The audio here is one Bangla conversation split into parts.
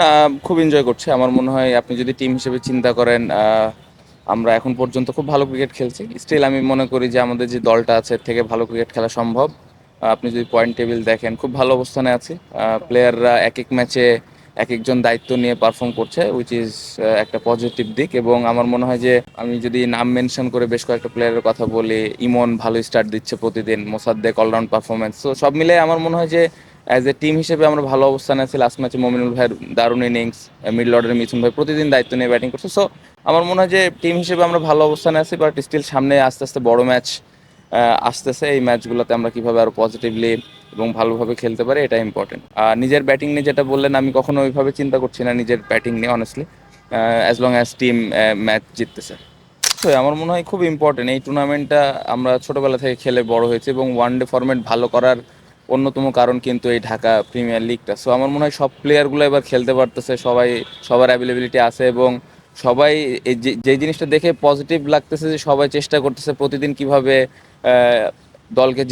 না, খুব এনজয় করছে। আমার মনে হয় আপনি যদি টিম হিসেবে চিন্তা করেন, আমরা এখন পর্যন্ত খুব ভালো ক্রিকেট খেলছি। স্টিল আমি মনে করি যে আমাদের যে দলটা আছে এর থেকে ভালো ক্রিকেট খেলা সম্ভব। আপনি যদি পয়েন্ট টেবিল দেখেন খুব ভালো অবস্থানে আছি। প্লেয়াররা এক এক ম্যাচে এক একজন দায়িত্ব নিয়ে পারফর্ম করছে, উইচ ইজ একটা পজিটিভ দিক। এবং আমার মনে হয় যে আমি যদি নাম মেনশন করে বেশ কয়েকটা প্লেয়ারের কথা বলি, ইমন ভালো স্টার্ট দিচ্ছে প্রতিদিন, মোসাদ্দেক অলরাউন্ড পারফরমেন্স। তো সব মিলে আমার মনে হয় যে অ্যাজ এ টিম হিসেবে আমরা ভালো অবস্থানে আছি। লাস্ট ম্যাচে মমিনুল ভাইয়ের দারুণ ইনিংস, মিডল অর্ডারে মিথুন ভাই প্রতিদিন দায়িত্ব নিয়ে ব্যাটিং করছে। সো আমার মনে হয় যে টিম হিসেবে আমরা ভালো অবস্থানে আছি, বাট স্টিল সামনে আস্তে আস্তে বড় ম্যাচ আসতেছে। এই ম্যাচগুলোতে আমরা কীভাবে আরও পজিটিভলি এবং ভালোভাবে খেলতে পারি, এটা ইম্পর্টেন্ট। আর নিজের ব্যাটিং নিয়ে যেটা বললেন, আমি কখনো ওইভাবে চিন্তা করছি না নিজের ব্যাটিং নিয়ে honestly, as long as team match জিততেছে। তো আমার মনে হয় খুব ইম্পর্টেন্ট এই টুর্নামেন্টটা। আমরা ছোটোবেলা থেকে খেলে বড় হয়েছি এবং ওয়ান ডে ফরম্যাট ভালো করার অন্যতম কারণ কিন্তু এই ঢাকা প্রিমিয়ার লিগটা। সো আমার মনে হয় সব প্লেয়ারগুলো এবার খেলতে পারতেছে, সবার অ্যাভেলেবিলিটি আছে এবং সবাই এই যে জিনিসটা দেখে পজিটিভ লাগতেছে যে সবাই চেষ্টা করতেছে প্রতিদিন কিভাবে দলকে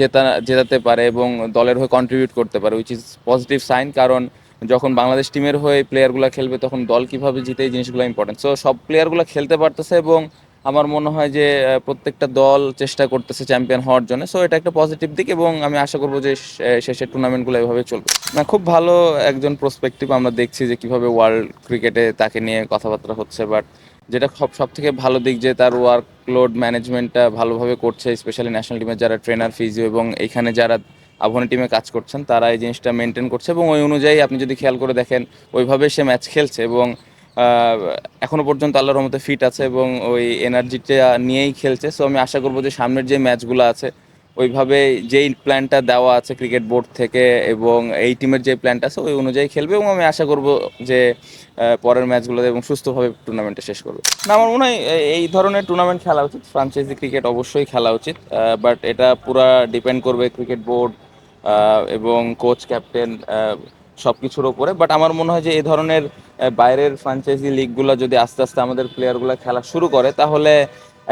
জেতাতে পারে এবং দলের হয়ে কন্ট্রিবিউট করতে পারে, উইচ ইজ পজিটিভ সাইন। কারণ যখন বাংলাদেশ টিমের হয়ে প্লেয়ারগুলো খেলবে তখন দল কিভাবে জিতে এই জিনিসগুলো ইম্পর্টেন্ট। সো সব প্লেয়ারগুলো খেলতে পারতেছে এবং আমার মনে হয় যে প্রত্যেকটা দল চেষ্টা করতেছে চ্যাম্পিয়ন হওয়ার জন্য। সো এটা একটা পজিটিভ দিক এবং আমি আশা করবো যে শেষের টুর্নামেন্টগুলো এভাবে চলবে। না, খুব ভালো একজন প্রসপেক্টিভ। আমরা দেখছি যে কিভাবে ওয়ার্ল্ড ক্রিকেটে তাকে নিয়ে কথাবার্তা হচ্ছে, বাট যেটা সব থেকে ভালো দিক যে তার ওয়ার্কলোড ম্যানেজমেন্টটা ভালোভাবে করছে, স্পেশালি ন্যাশনাল টিমের যারা ট্রেনার, ফিজিও এবং এইখানে যারা আবাহনী টিমে কাজ করছেন তারা এই জিনিসটা মেনটেন করছে এবং ওই অনুযায়ী আপনি যদি খেয়াল করে দেখেন ওইভাবে সে ম্যাচ খেলছে এবং এখনও পর্যন্ত আল্লাহর রহমতে ফিট আছে এবং ওই এনার্জিটা নিয়েই খেলছে। সো আমি আশা করবো যে সামনের যে ম্যাচগুলো আছে ওইভাবে যেই প্ল্যানটা দেওয়া আছে ক্রিকেট বোর্ড থেকে এবং এই টিমের যে প্ল্যানটা আছে ওই অনুযায়ী খেলবে এবং আমি আশা করব যে পরের ম্যাচগুলোতে এবং সুস্থভাবে টুর্নামেন্টটা শেষ করবে। না, আমার মনে হয় এই ধরনের টুর্নামেন্ট খেলা উচিত, ফ্রাঞ্চাইজি ক্রিকেট অবশ্যই খেলা উচিত, বাট এটা পুরা ডিপেন্ড করবে ক্রিকেট বোর্ড এবং কোচ, ক্যাপ্টেন সব কিছুর ওপরে। বাট আমার মনে হয় যে এই ধরনের বাইরের ফ্রাঞ্চাইজি লিগগুলো যদি আস্তে আস্তে আমাদের প্লেয়ারগুলো খেলা শুরু করে তাহলে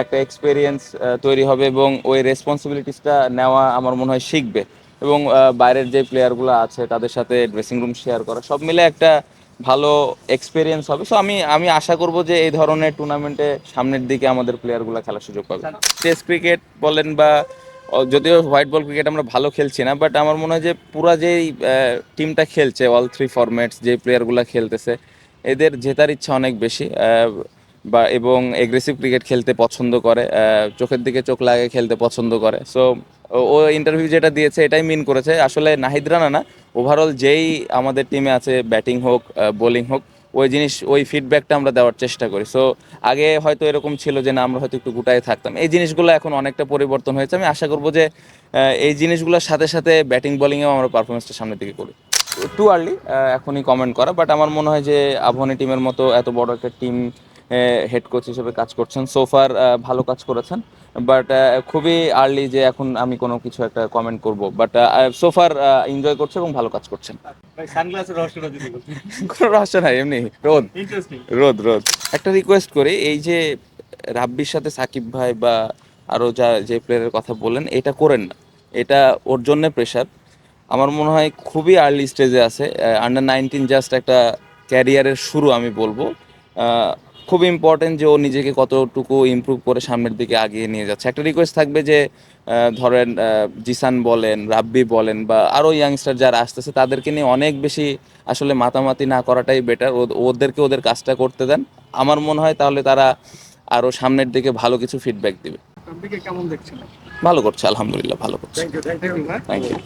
একটা এক্সপিরিয়েন্স তৈরি হবে এবং ওই রেসপন্সিবিলিটিসটা নেওয়া আমার মনে হয় শিখবে এবং বাইরের যে প্লেয়ারগুলো আছে তাদের সাথে ড্রেসিং রুম শেয়ার করা সব মিলে একটা ভালো এক্সপিরিয়েন্স হবে। সো আমি আশা করব যে এই ধরনের টুর্নামেন্টে সামনের দিকে আমাদের প্লেয়ারগুলো খেলার সুযোগ পাবে। টেস্ট ক্রিকেট বলেন বা যদিও হোয়াইট বল ক্রিকেট আমরা ভালো খেলছি না, বাট আমার মনে হয় যে পুরা যেই টিমটা খেলছে অল থ্রি ফরম্যাটস, যে প্লেয়ারগুলো খেলতেছে এদের জেতার ইচ্ছা অনেক বেশি এবং এগ্রেসিভ ক্রিকেট খেলতে পছন্দ করে, চোখের দিকে চোখ লাগিয়ে খেলতে পছন্দ করে। সো ও ইন্টারভিউ যেটা দিয়েছে এটাই মিন করেছে আসলে নাহিদ রানা না, ওভারঅল যেই আমাদের টিমে আছে ব্যাটিং হোক বোলিং হোক ওই ফিডব্যাকটা আমরা দেওয়ার চেষ্টা করি। সো আগে হয়তো এরকম ছিল যে না আমরা হয়তো একটু গুটায় থাকতাম, এই জিনিসগুলো এখন অনেকটা পরিবর্তন হয়েছে। আমি আশা করবো যে এই জিনিসগুলোর সাথে সাথে ব্যাটিং বোলিংয়েও আমরা পারফরমেন্সটা সামনের দিকে করি। টু আর্লি এখনই কমেন্ট করা, বাট আমার মনে হয় যে আবাহনী টিমের মতো এত বড় একটা টিম হেড কোচ হিসেবে কাজ করছেন, সোফার ভালো কাজ করেছেন। বাট খুবই আর্লি যে এখন আমি কোনো কিছু একটা কমেন্ট করব, বাট সোফার এনজয় করছে এবং ভালো কাজ করছেন। কোনো রহস্য নাই, এমনি রোদ রোদ রোদ। একটা রিকোয়েস্ট করি, এই যে রাব্বির সাথে সাকিব ভাই বা আরও যে প্লেয়ারের কথা বললেন এটা করেন না, এটা ওর জন্যে প্রেশার। আমার মনে হয় খুবই আর্লি স্টেজে আছে, আন্ডার 19 জাস্ট একটা ক্যারিয়ারের শুরু আমি বলবো। খুব ইম্পর্টেন্ট যে ও নিজেকে কতটুকু ইমপ্রুভ করে সামনের দিকে আগিয়ে নিয়ে যাচ্ছে। একটা রিকোয়েস্ট থাকবে যে ধরেন জিসান বলেন, রাব্বি বলেন বা আরও ইয়াংস্টার যারা আসতেছে তাদেরকে নিয়ে অনেক বেশি আসলে মাতামাতি না করাটাই বেটার। ওদেরকে ওদের কাজটা করতে দেন, আমার মনে হয় তাহলে তারা আরও সামনের দিকে ভালো কিছু ফিডব্যাক দিবে। কেমন দেখছেন? ভালো করছে, আলহামদুলিল্লাহ ভালো করছে। Thank you. Thank you.